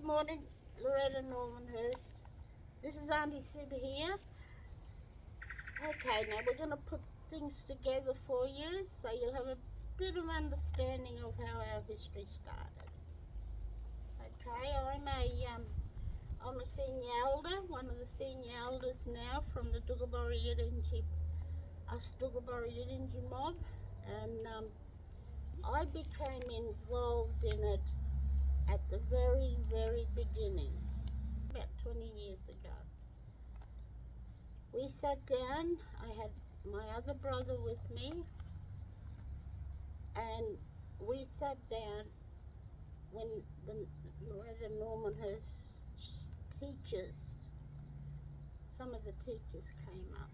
morning, Loreto, Normanhurst. This is Auntie Sib here. Okay, now we're going to put things together for you so you'll have a bit of understanding of how our history started. Okay, I'm a senior elder, one of the senior elders now from the us Duggabarra mob, and I became involved in it at the very, very beginning, about 20 years ago. We sat down, I had my other brother with me, and we sat down when the Loreto Normanhurst teachers, some of the teachers came up.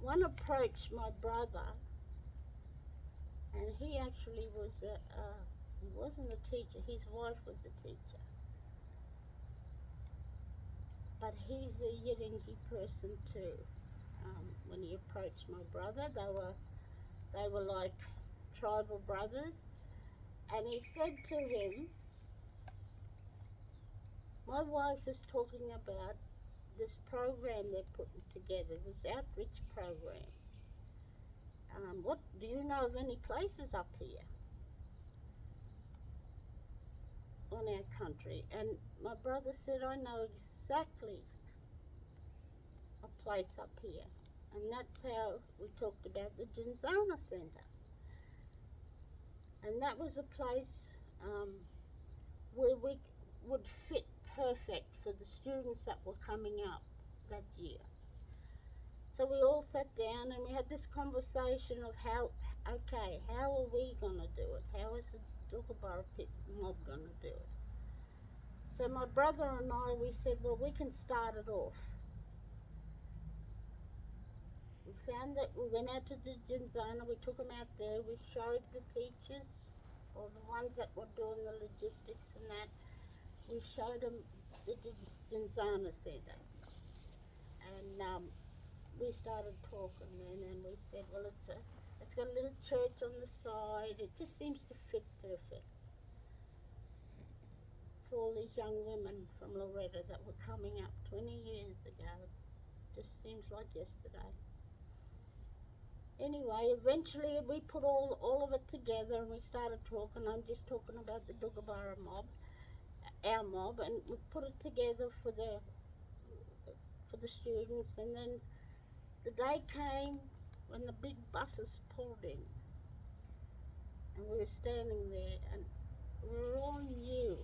One approached my brother, and he actually he wasn't a teacher, his wife was a teacher. But he's a Yirinji person too. When he approached my brother, they were like tribal brothers, and he said to him, my wife is talking about this program they're putting together, this outreach program. What do you know of any places up here on our country? And my brother said, I know exactly a place up here. And that's how we talked about the Jinzana Centre. And that was a place where we would fit perfect for the students that were coming up that year. So we all sat down and we had this conversation of how are we going to do it? How is the Duggabarra mob going to do it? So my brother and I, we said, well, we can start it off. We found that we went out to the Jinzana, we took them out there, we showed the teachers, or the ones that were doing the logistics and that, we showed them the Jinzana Centre. And we started talking then, and we said, well, it's got a little church on the side, it just seems to fit perfect for all these young women from Loreto that were coming up 20 years ago. It just seems like yesterday. Anyway, eventually we put all of it together and we started talking. I'm just talking about the Duggabarra mob, our mob, and we put it together for the students. And then the day came when the big buses pulled in, and we were standing there, and we were all new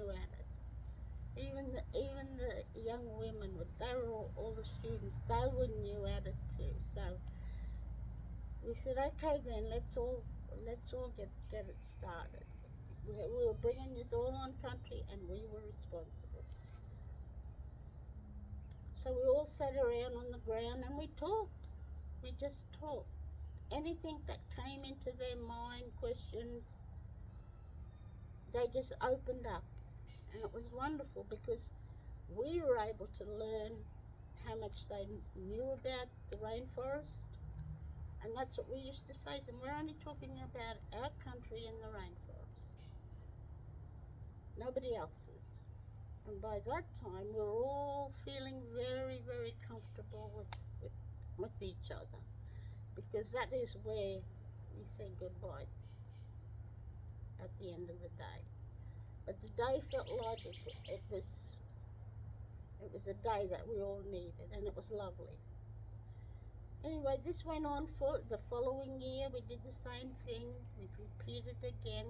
at it. Even the young women, they were all the students, they were new at it too. So we said, okay then, let's all get it started. We were bringing this all on country, and we were responsible. So we all sat around on the ground and we talked. We just talked. Anything that came into their mind, questions, they just opened up. And it was wonderful because we were able to learn how much they knew about the rainforest. And that's what we used to say to them. We're only talking about our country and the rainforest. Nobody else's. And by that time, we were all feeling very, very comfortable with each other. Because that is where we say goodbye at the end of the day. But the day felt like it was a day that we all needed, and it was lovely. Anyway, this went on for the following year. We did the same thing. We repeated again.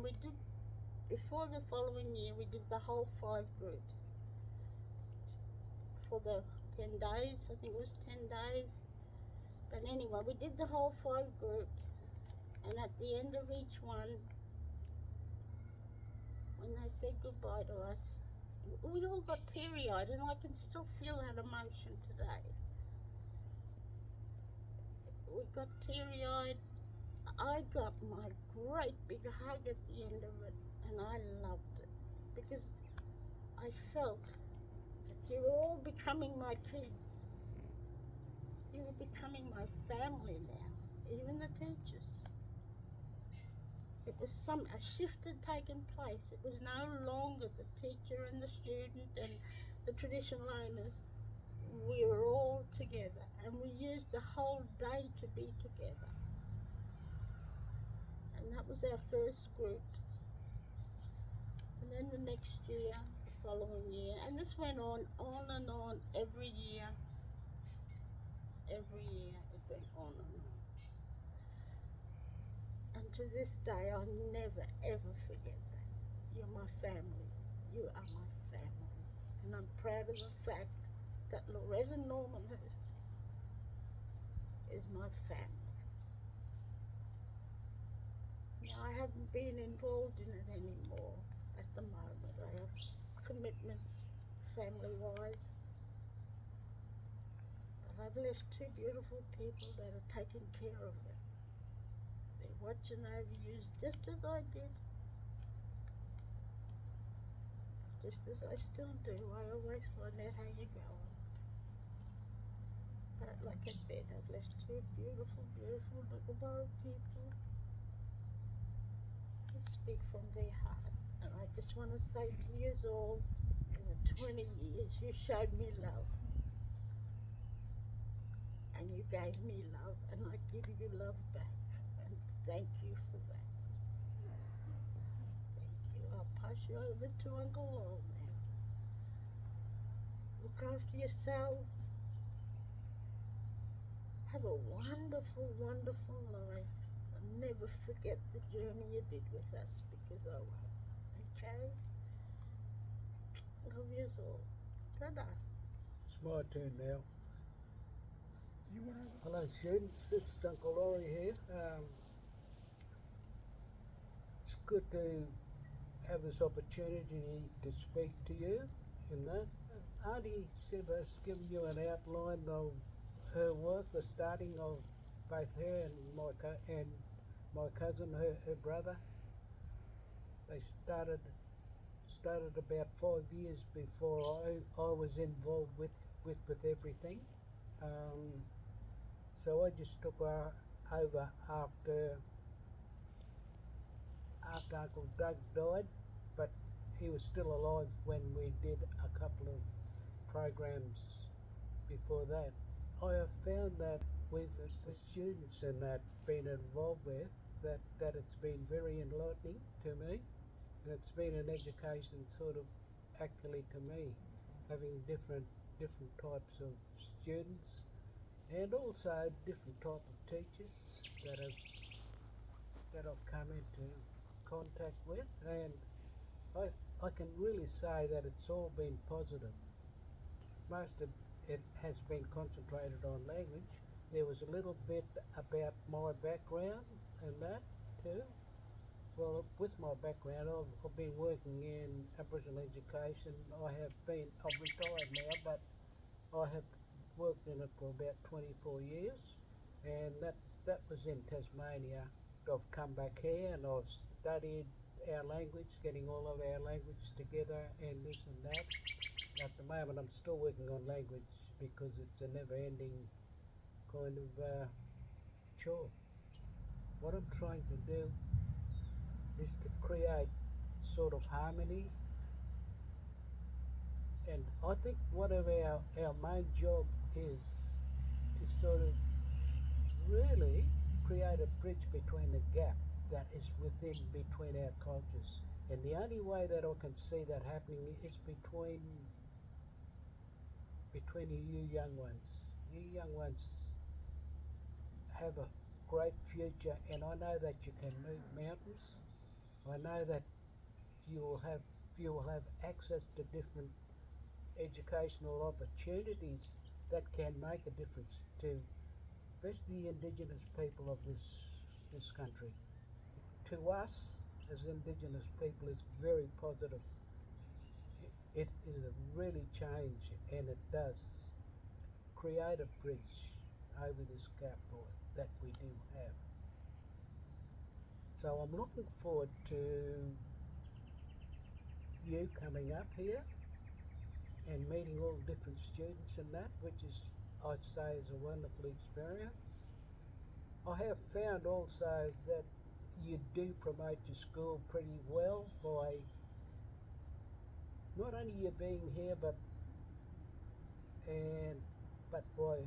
Before the following year, we did the whole 5 groups for the 10 days. I think it was 10 days. But anyway, we did the whole 5 groups, and at the end of each one, when they said goodbye to us, we all got teary-eyed, and I can still feel that emotion today. We got teary-eyed. I got my great big hug at the end of it, and I loved it because I felt that you were all becoming my kids. You were becoming my family now, even the teachers. It was a shift had taken place. It was no longer the teacher and the student and the traditional owners. We were all together, and we used the whole day to be together. And that was our first groups. And then the next year, the following year, and this went on and on every year. Every year it went on and on. And to this day, I'll never ever forget that. You're my family. You are my family. And I'm proud of the fact that Loreto Normanhurst is my family. Now, I haven't been involved in it anymore at the moment. I have commitments family-wise. But I've left two beautiful people that are taking care of it. They're watching over you just as I did. Just as I still do. I always find out how you're going. But like I said, I've left two beautiful, beautiful little people that speak from their heart. And I just want to say to you all, in the 20 years, you showed me love. And you gave me love, and I give you love back. And thank you for that. Thank you. I'll pass you over to Uncle Lowell now. Look after yourselves. Have a wonderful, wonderful life. And never forget the journey you did with us, because I won't. Okay? Love you all. Ta-da. It's my turn now. Hello students, it's Uncle Laurie here. It's good to have this opportunity to speak to you in that. Auntie Seba's given you an outline of her work, the starting of both her and my cousin, her brother. They started about 5 years before I was involved with everything. So I just took over after Uncle Doug died, but he was still alive when we did a couple of programs before that. I have found that with the students and that been involved with, that it's been very enlightening to me, and it's been an education sort of actually to me, having different types of students and also different type of teachers that I've come into contact with, and I can really say that it's all been positive. Most of it has been concentrated on language. There was a little bit about my background and that too. Well, with my background, I've been working in Aboriginal education. I've retired now, but I have worked in it for about 24 years, and that was in Tasmania. I've come back here and I've studied our language, getting all of our language together and this and that. At the moment I'm still working on language because it's a never-ending kind of chore. What I'm trying to do is to create sort of harmony, and I think one of our main job is to sort of really create a bridge between the gap that is between our cultures. And the only way that I can see that happening is between you young ones. You young ones have a great future, and I know that you can move mountains. I know that you will have access to different educational opportunities that can make a difference to especially the Indigenous people of this country. To us as Indigenous people, it's very positive. It is a really change, and it does create a bridge over this gap that we do have. So I'm looking forward to you coming up here and meeting all different students and that, which is, I'd say, is a wonderful experience. I have found also that you do promote your school pretty well by not only you being here, and but by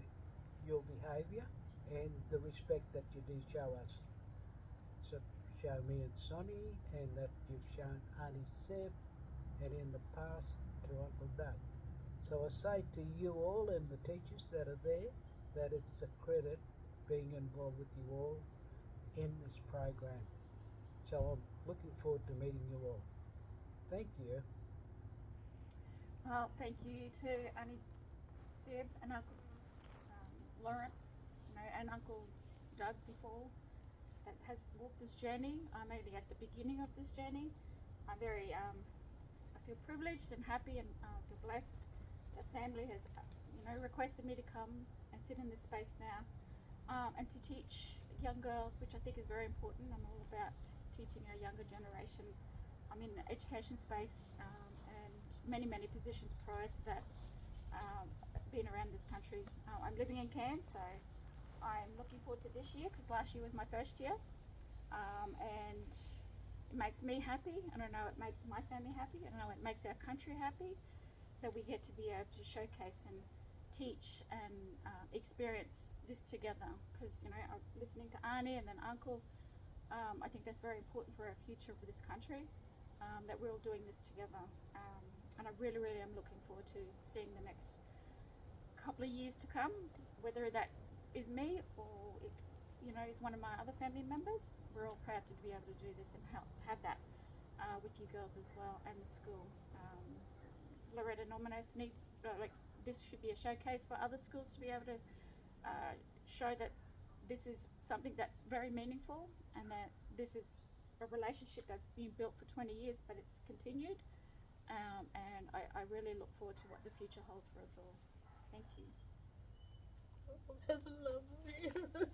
your behaviour and the respect that you do show us. So show me and Sonny, and that you've shown Auntie Seb, and in the past to Uncle Doug. So I say to you all and the teachers that are there that it's a credit being involved with you all in this program. So I'm looking forward to meeting you all. Thank you. Well, thank you to Auntie Seb and Uncle Lawrence, and Uncle Doug before that has walked this journey. I'm only at the beginning of this journey. I'm very, I feel privileged and happy and feel blessed that family has, requested me to come and sit in this space now and to teach young girls, which I think is very important. I'm all about teaching our younger generation. I'm in the education space and many positions prior to that, being around this country. I'm living in Cairns, so I'm looking forward to this year because last year was my first year, and it makes me happy, and I know it makes my family happy, and I know it makes our country happy that we get to be able to showcase and teach and experience this together. Because I'm listening to Arnie and then Uncle, I think that's very important for our future for this country, that we're all doing this together, and I really am looking forward to seeing the next couple of years to come, whether that is me or it, is one of my other family members. We're all proud to be able to do this and have that with you girls as well, and the school. Loreto Normanhurst needs, this should be a showcase for other schools to be able to show that this is something that's very meaningful, and that this is a relationship that's been built for 20 years, but it's continued. And I really look forward to what the future holds for us all. Thank you. That's lovely.